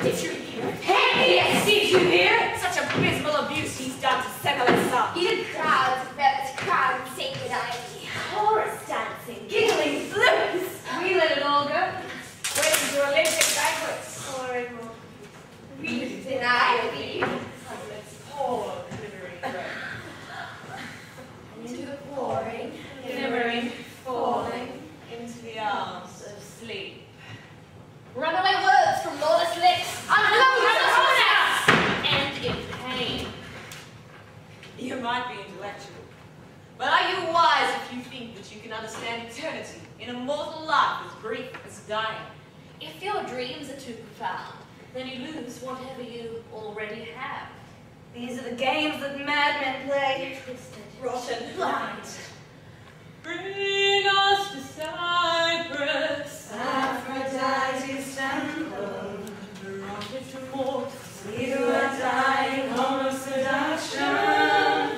Did you hear? Pentheus, did you hear? Such abysmal abuse he's done to Semel's son. He did crowds of velvet crown and sacred ivy. Chorus dancing, giggling flutes. We let it all go. Went into Olympic banquets. Pouring more. Wreaths in ivy. Let's pour glittering bread. Into the pouring, Glimmering, falling into the arms of sleep. runaway words from lawless lips. And in pain. You might be intellectual, but are you wise if you think that you can understand eternity in a mortal life as brief as dying? If your dreams are too profound, Then you lose whatever you already have. These are the games that madmen play. twisted, Rotten blind. Bring us to Cyprus, Aphrodite's temple, granted to mortals, we who are dying home of seduction,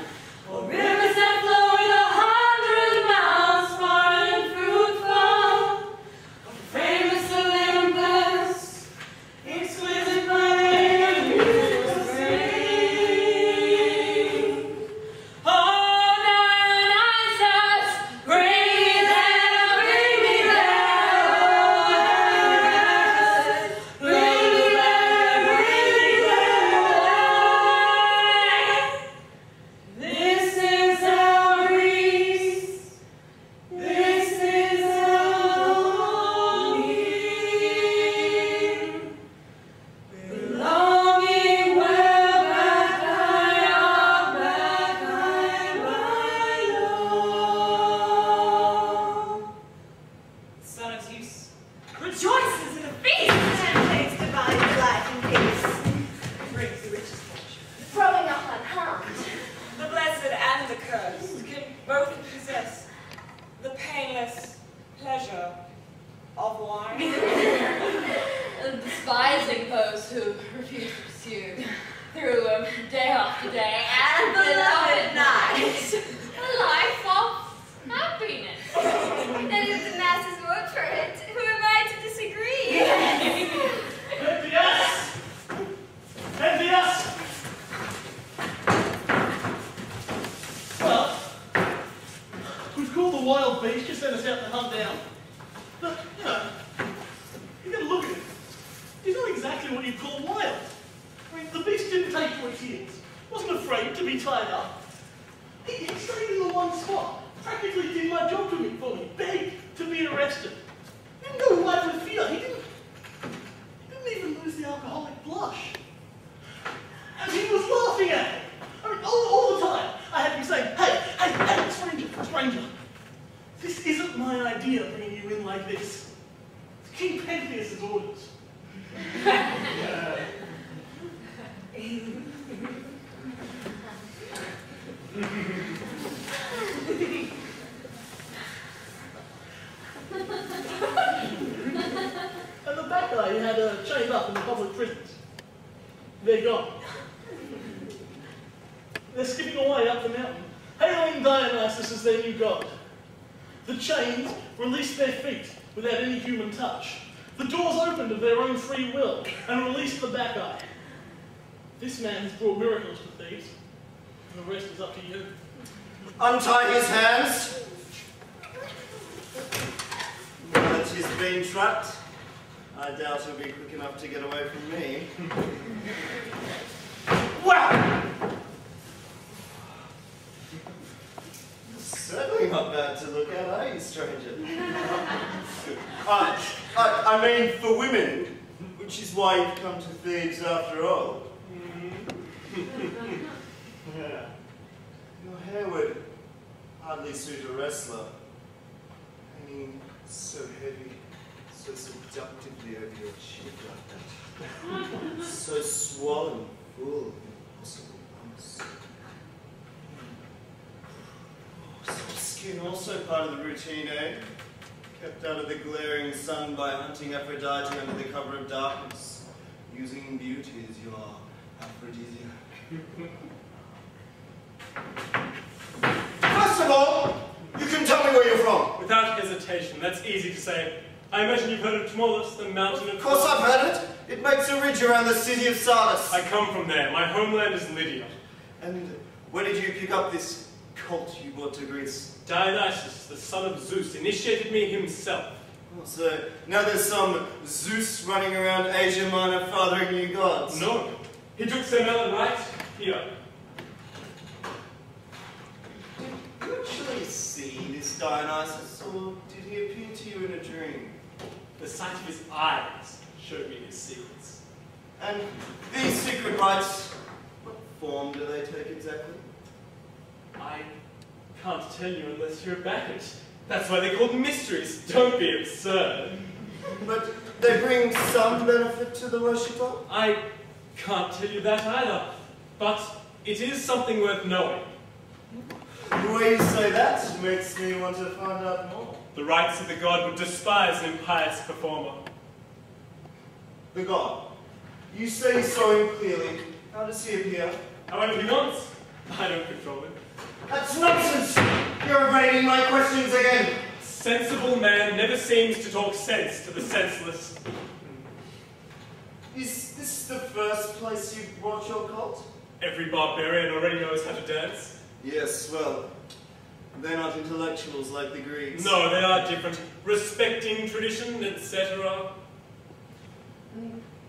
or rivers that flow in 100 miles, far and fruitful, or famous Olympus, exquisite burning and beautiful spring. Oh, Dionysus, bring me there, bring me there, oh, Dionysus, bring me there, bring me there. This is our Greece, this is our longing, belonging where Bacchae, our Bacchae by law. Son of Zeus rejoices in a feast and takes divine delight in peace. Brings the richest fortune. throwing up unharmed. The blessed and the cursed can both possess the painless pleasure of wine. Despising those who refuse to pursue through day after day and beloved night. A life of happiness. And if the masses vote for it, who am I to disagree? Pentheus! Pentheus! Well, we've called the wild beast to send us out to hunt down. But, you gotta look at it. He's not exactly what you'd call wild. I mean, the beast didn't take 20 years. Wasn't afraid to be tied up. He stayed in the one spot. Practically did my job for me. Begged to be arrested. Didn't go wild with fear. He didn't even lose the alcoholic blush. And he was laughing at me. I mean, all the time. I had to be saying, hey, stranger. This isn't my idea, bringing you in like this. It's King Pentheus' orders. And the Bacchae had chained up in the public prisons. They're gone. They're skipping away up the mountain, hailing Dionysus as their new god. The chains released their feet without any human touch. The doors opened of their own free will and released the Bacchae. This man has brought miracles to thieves. The rest is up to you. Untie his hands. Now that he's been trapped, I doubt he'll be quick enough to get away from me. Wow! Certainly not bad to look at, are you, stranger? I mean, for women, which is why you've come to Thebes after all. Yeah. Your hair would hardly suit a wrestler. Hanging so heavy, so seductively over your cheek like that. So swollen, full of impossible lumps. Soft skin also part of the routine, eh? Kept out of the glaring sun by hunting Aphrodite under the cover of darkness, using beauty as your aphrodisiac. First of all, you can tell me where you're from. Without hesitation, that's easy to say. I imagine you've heard of Tmolus, the mountain of... Of course I've heard it. It makes a ridge around the city of Sardis. I come from there. My homeland is Lydia. And where did you pick up this cult you brought to Greece? Dionysus, the son of Zeus, initiated me himself. Oh, so now there's some Zeus running around Asia Minor fathering new gods? No. He took Semele right here. Did you actually see this Dionysus, or did he appear to you in a dream? The sight of his eyes showed me his secrets. And these secret rites, what form do they take exactly? I can't tell you unless you're Bacchae. That's why they're called mysteries. Don't be absurd. But they bring some benefit to the worshipper? I can't tell you that either. But it is something worth knowing. The way you say that makes me want to find out more. The rites of the god would despise an impious performer. The god. You say you saw him clearly. How does he appear? However he wants, I don't control him. That's nonsense! You're evading my questions again! Sensible man never seems to talk sense to the senseless. Is this the first place you've brought your cult? Every barbarian already knows how to dance. Yes, well, they're not intellectuals like the Greeks. No, they are different. Respecting tradition, etc.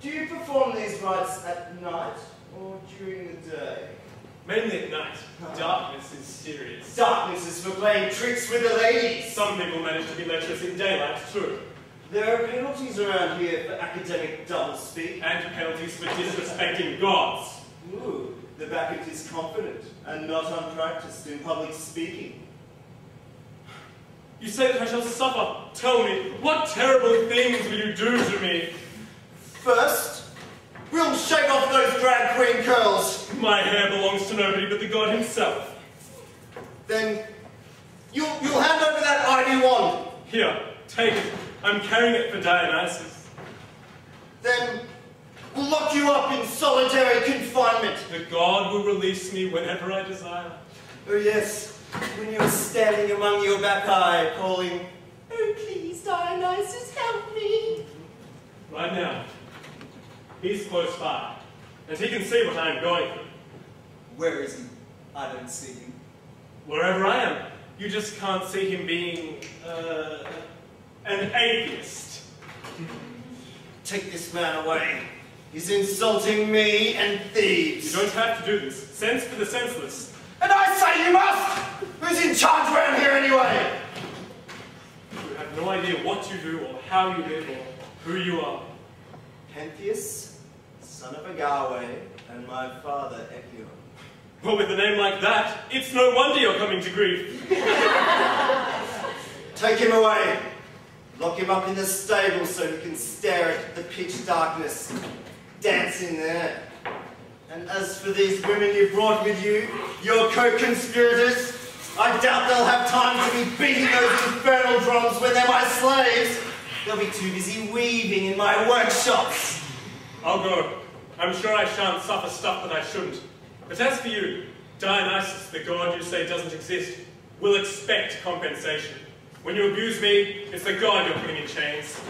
Do you perform these rites at night or during the day? Mainly at night. Darkness is serious. Darkness is for playing tricks with the ladies. Some people manage to be lecherous in daylight, too. There are penalties around here for academic doublespeak. And penalties for disrespecting gods. Ooh, the Bacchae is confident and not unpracticed in public speaking. You say that I shall suffer. Tell me, what terrible things will you do to me? First, we'll shave off those drag queen curls. My hair belongs to nobody but the god himself. Then, you'll hand over that iron wand. Here, take it. I'm carrying it for Dionysus. Then, we'll lock you up in solitary confinement. The god will release me whenever I desire. Oh yes, when you're standing among your Bacchae, calling, "Oh please, Dionysus, help me." Right now. He's close by, and he can see what I am going through. Where is he? I don't see him. Wherever I am. You just can't see him being, an atheist. Take this man away. He's insulting me and thieves. You don't have to do this. Sense for the senseless. And I say you must! Who's in charge around here anyway? You have no idea what you do, or how you live, or who you are. Pentheus, son of Bacchae, and my father, Echion. Well, with a name like that, it's no wonder you're coming to grief. Take him away. Lock him up in the stable so he can stare at the pitch darkness. Dance in there. And as for these women you brought with you, your co-conspirators, I doubt they'll have time to be beating those infernal drums when they're my slaves. They'll be too busy weaving in my workshops. I'll go. I'm sure I shan't suffer stuff that I shouldn't. But as for you, Dionysus, the god you say doesn't exist, will expect compensation. When you abuse me, it's the god you're putting in chains.